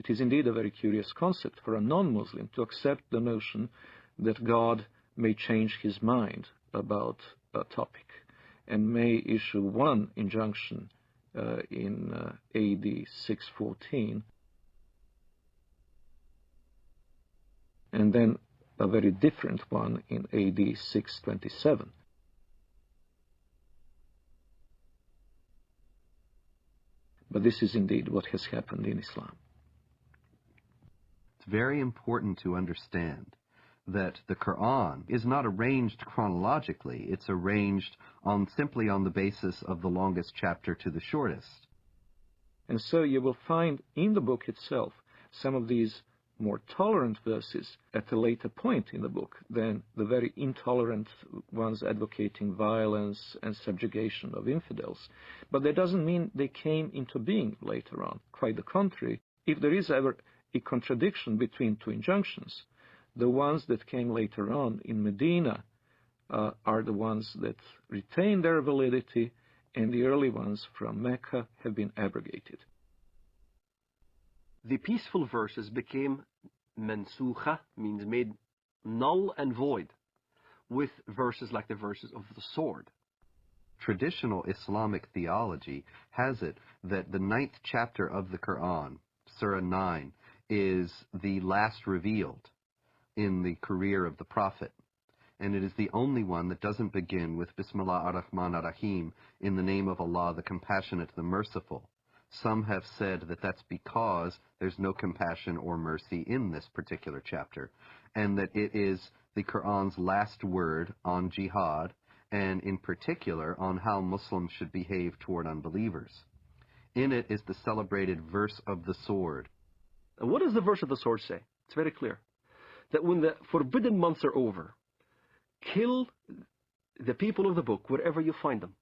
It is indeed a very curious concept for a non-Muslim to accept the notion that God may change his mind about a topic and may issue one injunction in AD 614 and then a very different one in AD 627. But this is indeed what has happened in Islam. It's very important to understand that the Quran is not arranged chronologically. It's arranged simply on the basis of the longest chapter to the shortest. And so you will find in the book itself some of these more tolerant verses at a later point in the book than the very intolerant ones advocating violence and subjugation of infidels. But that doesn't mean they came into being later on. Quite the contrary. If there is ever a contradiction between two injunctions, the ones that came later on in Medina are the ones that retain their validity, and the early ones from Mecca have been abrogated. The peaceful verses became mansukha, means made null and void, with verses like the verses of the sword. Traditional Islamic theology has it that the 9th chapter of the Quran, Surah 9, is the last revealed in the career of the Prophet. And it is the only one that doesn't begin with Bismillah ar-Rahman ar-Rahim, in the name of Allah, the Compassionate, the Merciful. Some have said that that's because there's no compassion or mercy in this particular chapter, and that it is the Quran's last word on jihad, and in particular on how Muslims should behave toward unbelievers. In it is the celebrated verse of the sword. And what does the verse of the sword say? It's very clear. That when the forbidden months are over, kill the people of the book wherever you find them.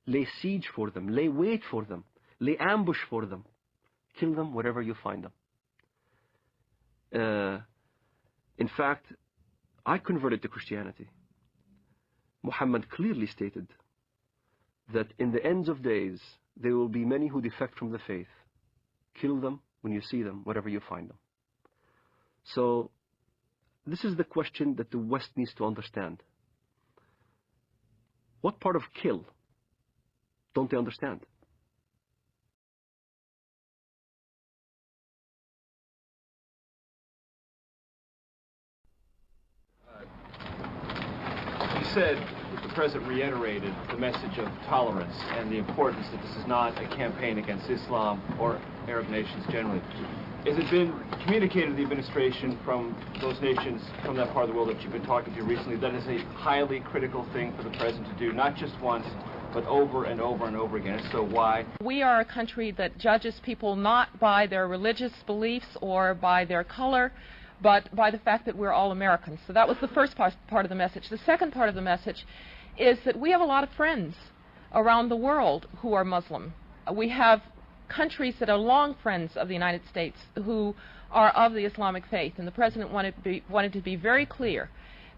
Lay siege for them. Lay wait for them. Lay ambush for them. Kill them wherever you find them. In fact, I converted to Christianity. Muhammad clearly stated that in the ends of days, there will be many who defect from the faith. Kill them when you see them, wherever you find them. So, this is the question that the West needs to understand. What part of kill don't they understand? You said that the President reiterated the message of tolerance and the importance that this is not a campaign against Islam or Arab nations generally. Has it been communicated to the administration from those nations, from that part of the world that you've been talking to recently, that is a highly critical thing for the President to do, not just once, but over and over and over again? If so, why? We are a country that judges people not by their religious beliefs or by their color, but by the fact that we're all Americans. So that was the first part of the message. The second part of the message is that we have a lot of friends around the world who are Muslim. We have countries that are long friends of the United States who are of the Islamic faith, and the President wanted to be very clear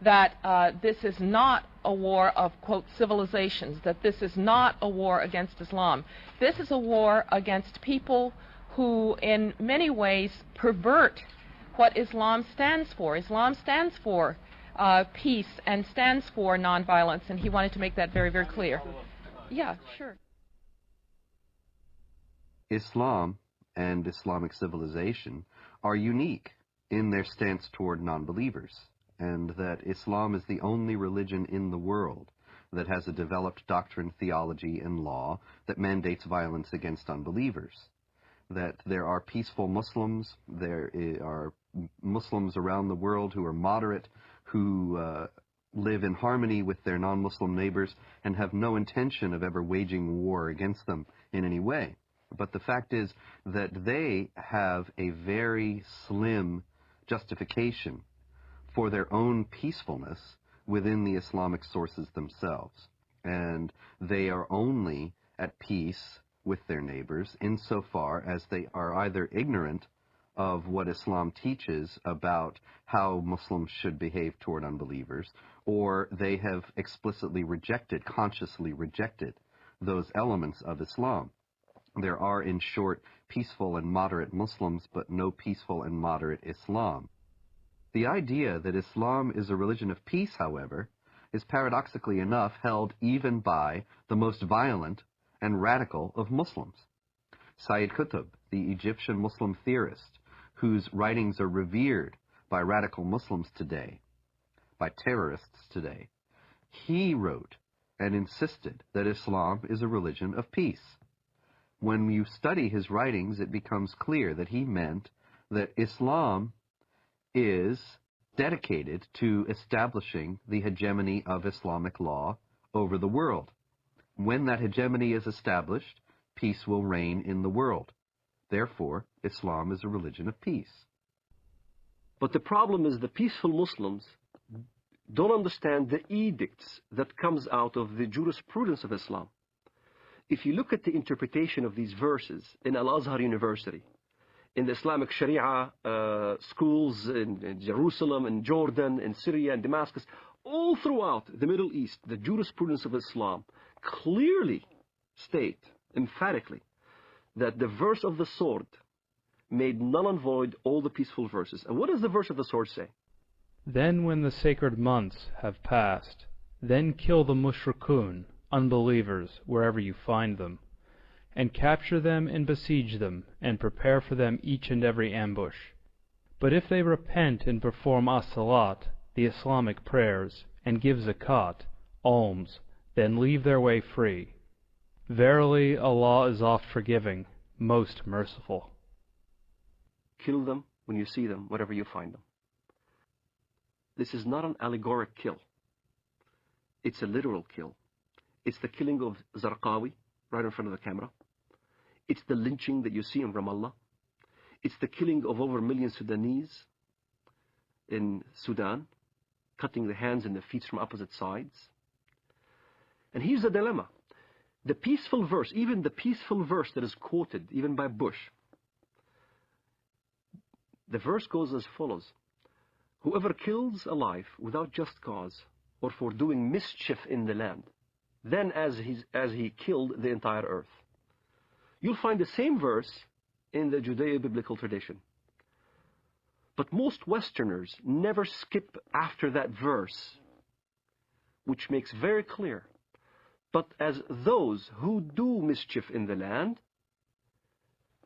that this is not a war of, quote, civilizations, that this is not a war against Islam. This is a war against people who in many ways pervert what Islam stands for. Islam stands for peace and stands for nonviolence, and he wanted to make that very, very clear. Yeah, sure. Islam and Islamic civilization are unique in their stance toward non-believers, and that Islam is the only religion in the world that has a developed doctrine, theology, and law that mandates violence against unbelievers. That there are peaceful Muslims, there are Muslims around the world who are moderate, who live in harmony with their non-Muslim neighbors and have no intention of ever waging war against them in any way. But the fact is that they have a very slim justification for their own peacefulness within the Islamic sources themselves. And they are only at peace with their neighbors insofar as they are either ignorant of what Islam teaches about how Muslims should behave toward unbelievers, or they have explicitly rejected, consciously rejected, those elements of Islam. There are, in short, peaceful and moderate Muslims, but no peaceful and moderate Islam. The idea that Islam is a religion of peace, however, is paradoxically enough held even by the most violent and radical of Muslims. Sayyid Qutb, the Egyptian Muslim theorist, whose writings are revered by radical Muslims today, by terrorists today, he wrote and insisted that Islam is a religion of peace. When you study his writings, it becomes clear that he meant that Islam is dedicated to establishing the hegemony of Islamic law over the world. When that hegemony is established, peace will reign in the world. Therefore, Islam is a religion of peace. But the problem is the peaceful Muslims don't understand the edicts that comes out of the jurisprudence of Islam. If you look at the interpretation of these verses in Al-Azhar University, in the Islamic Sharia schools in Jerusalem, in Jordan, in Syria, and Damascus, all throughout the Middle East, the jurisprudence of Islam clearly state, emphatically, that the verse of the sword made null and void all the peaceful verses. And what does the verse of the sword say? Then when the sacred months have passed, then kill the mushrikun, unbelievers, wherever you find them, and capture them and besiege them, and prepare for them each and every ambush. But if they repent and perform as-salat, the Islamic prayers, and give zakat, alms, then leave their way free. Verily, Allah is oft forgiving, most merciful. Kill them when you see them, wherever you find them. This is not an allegoric kill. It's a literal kill. It's the killing of Zarqawi right in front of the camera. It's the lynching that you see in Ramallah. It's the killing of over 1 million Sudanese in Sudan, cutting the hands and the feet from opposite sides. And here's the dilemma. The peaceful verse, even the peaceful verse that is quoted, even by Bush, the verse goes as follows. Whoever kills a life without just cause or for doing mischief in the land, then as he killed the entire earth. You'll find the same verse in the Judeo-biblical tradition. But most Westerners never skip after that verse, which makes very clear. But as those who do mischief in the land,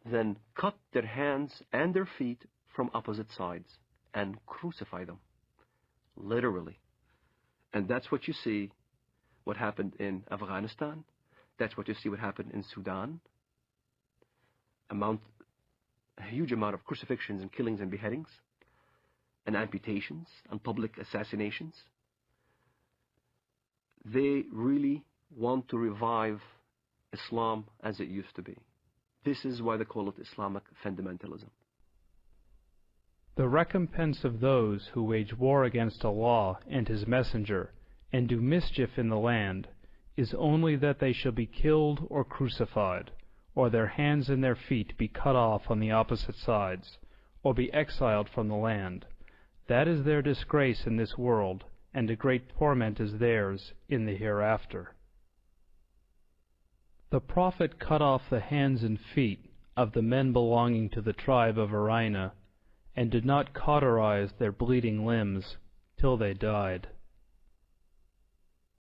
then cut their hands and their feet from opposite sides and crucify them, literally. And that's what you see what happened in Afghanistan. That's what you see what happened in Sudan. A huge amount of crucifixions and killings and beheadings and amputations and public assassinations. They really want to revive Islam as it used to be. This is why they call it Islamic fundamentalism. The recompense of those who wage war against Allah and His Messenger and do mischief in the land is only that they shall be killed or crucified, or their hands and their feet be cut off on the opposite sides, or be exiled from the land. That is their disgrace in this world, and a great torment is theirs in the hereafter. The Prophet cut off the hands and feet of the men belonging to the tribe of Arina, and did not cauterize their bleeding limbs till they died.